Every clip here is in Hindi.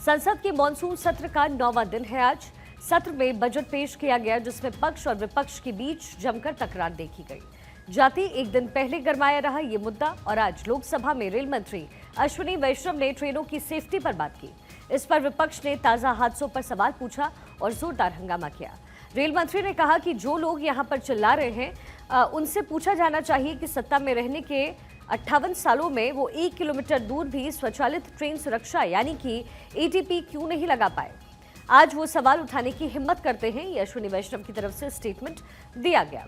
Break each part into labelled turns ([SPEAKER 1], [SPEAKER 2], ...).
[SPEAKER 1] संसद के मॉनसून सत्र का 9वां दिन है आज। सत्र में बजट पेश किया गया, जिसमें पक्ष और विपक्ष के बीच जमकर तकरार देखी गई। जाति एक दिन पहले गरमाया रहा ये मुद्दा और आज लोकसभा में रेल मंत्री अश्विनी वैष्णव ने ट्रेनों की सेफ्टी पर बात की। इस पर विपक्ष ने ताजा हादसों पर सवाल पूछा और जोरदार हंगामा किया। रेल मंत्री ने कहा कि जो लोग यहां पर चिल्ला रहे हैं उनसे पूछा जाना चाहिए कि सत्ता में रहने के 58 सालों में वो 1 किलोमीटर दूर भी स्वचालित ट्रेन सुरक्षा यानी कि एटीपी क्यों नहीं लगा पाए। आज वो सवाल उठाने की हिम्मत करते हैं, ये अश्विनी वैष्णव की तरफ से स्टेटमेंट दिया गया।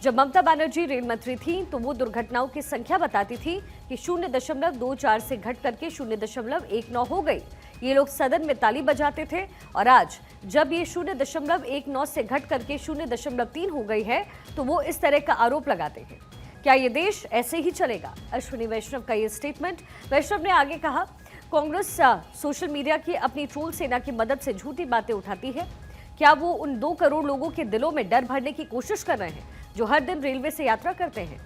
[SPEAKER 1] जब ममता बनर्जी रेल मंत्री थी तो वो दुर्घटनाओं की संख्या बताती थी कि 0.24 से घट करके 0.19 हो गई। ये लोग सदन में ताली बजाते थे और आज जब ये 0.19 से घट करके 0.3 हो गई है तो वो इस तरह का आरोप लगाते हैं। क्या ये देश ऐसे ही चलेगा? अश्विनी वैष्णव का ये स्टेटमेंट। वैष्णव ने आगे कहा, कांग्रेस सोशल मीडिया की अपनी ट्रोल सेना की मदद से झूठी बातें उठाती है। क्या वो उन 2 करोड़ लोगों के दिलों में डर भरने की कोशिश कर रहे हैं जो हर दिन रेलवे से यात्रा करते हैं?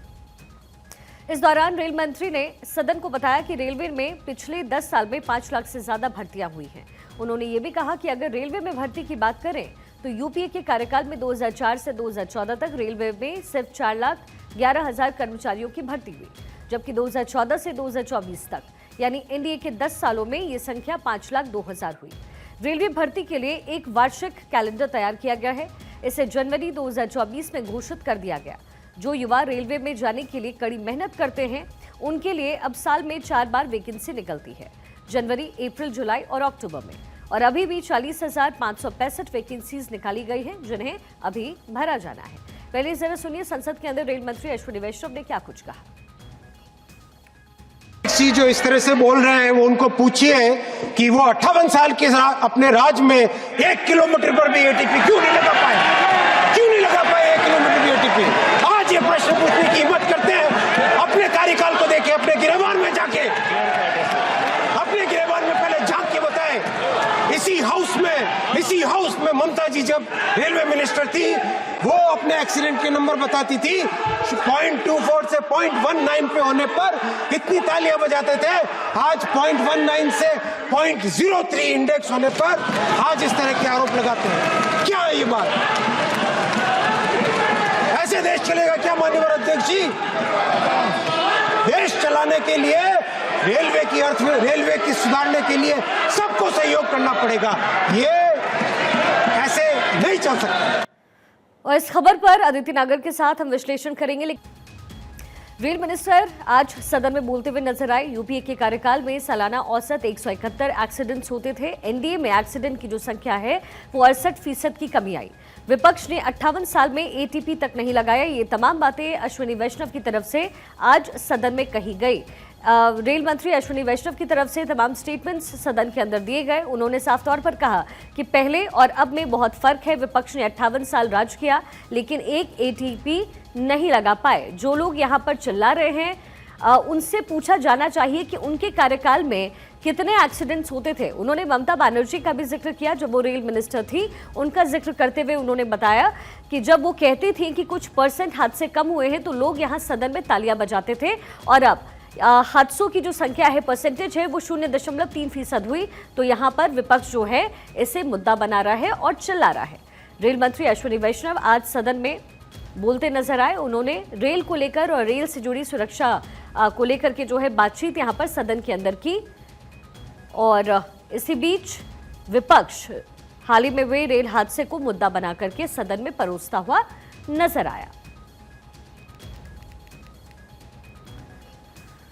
[SPEAKER 1] इस दौरान रेल मंत्री ने सदन को बताया कि रेलवे में पिछले 10 साल में 5 लाख से ज्यादा भर्तियां हुई हैं। उन्होंने ये भी कहा कि अगर रेलवे में भर्ती की बात करें तो यूपीए के कार्यकाल में 2004 से 2014 तक रेलवे में सिर्फ 4,11,000 कर्मचारियों की भर्ती हुई, जबकि 2014 से 2024 तक यानी एनडीए के 10 सालों में ये संख्या 5,02,000 हुई। रेलवे भर्ती के लिए एक वार्षिक कैलेंडर तैयार किया गया है। इसे जनवरी 2024 में घोषित कर दिया गया। जो युवा रेलवे में जाने के लिए कड़ी मेहनत करते हैं उनके लिए अब साल में 4 बार वैकेंसी निकलती है, जनवरी, अप्रैल, जुलाई और अक्टूबर में। और अभी भी 40,565 वैकेंसीज निकाली गई हैं जिन्हें अभी भरा जाना है। पहले जरा सुनिए संसद के अंदर रेल मंत्री अश्विनी वैष्णव ने क्या कुछ कहा।
[SPEAKER 2] जो इस तरह से बोल रहे हैं वो उनको पूछिए कि वो 58 साल के अपने राज में 1 किलोमीटर पर भी एटीपी क्यों नहीं लगा पाए, 1 किलोमीटर भी एटीपी। आज ये प्रश्न पूछने की हिम्मत करते हैं। अपने कार्यकाल को देखें, अपने गिरबान में जाके, अपने गिरबान में पहले झांक के बताएं। इसी हाउस में ममता जी जब रेलवे मिनिस्टर थी वो अपने एक्सीडेंट के नंबर बताती थी, 0.24 से 0.19 पे होने पर कितनी तालियां बजाते थे। आज 0.19 से 0.03 इंडेक्स होने पर आज इस तरह के आरोप लगाते हैं। क्या है ये बात? ऐसे देश चलेगा क्या माननीय अध्यक्ष जी? देश चलाने के लिए रेलवे की सुधारने के लिए सबको सहयोग करना पड़ेगा। ये ऐसे नहीं चल सकता।
[SPEAKER 1] और इस खबर पर अदिति नागर के साथ हम विश्लेषण करेंगे। रेल मिनिस्टर आज सदन में बोलते हुए नजर आए। यूपीए के कार्यकाल में सालाना औसत 171 एक्सीडेंट्स होते थे। एनडीए में एक्सीडेंट की जो संख्या है वो 68% की कमी आई। विपक्ष ने 58 साल में एटीपी तक नहीं लगाया। ये तमाम बातें अश्विनी वैष्णव की तरफ से आज सदन में कही गई। रेल मंत्री अश्विनी वैष्णव की तरफ से तमाम स्टेटमेंट्स सदन के अंदर दिए गए। उन्होंने साफ तौर पर कहा कि पहले और अब में बहुत फर्क है। विपक्ष ने 58 साल राज किया लेकिन एक एटीपी नहीं लगा पाए। जो लोग यहाँ पर चिल्ला रहे हैं उनसे पूछा जाना चाहिए कि उनके कार्यकाल में कितने एक्सीडेंट्स होते थे। उन्होंने ममता बनर्जी का भी जिक्र किया जब वो रेल मिनिस्टर थी। उनका जिक्र करते हुए उन्होंने बताया कि जब वो कहती थी कि कुछ % हादसे कम हुए हैं तो लोग यहाँ सदन में तालियां बजाते थे और अब हादसों की जो संख्या है, परसेंटेज है, वो 0.3% हुई। तो यहाँ पर विपक्ष जो है इसे मुद्दा बना रहा है और चिल्ला रहा है। रेल मंत्री अश्विनी वैष्णव आज सदन में बोलते नजर आए। उन्होंने रेल को लेकर और रेल से जुड़ी सुरक्षा को लेकर के जो है बातचीत यहाँ पर सदन के अंदर की। और इसी बीच विपक्ष हाल ही में हुए रेल हादसे को मुद्दा बना करके सदन में परोसता हुआ नजर आया।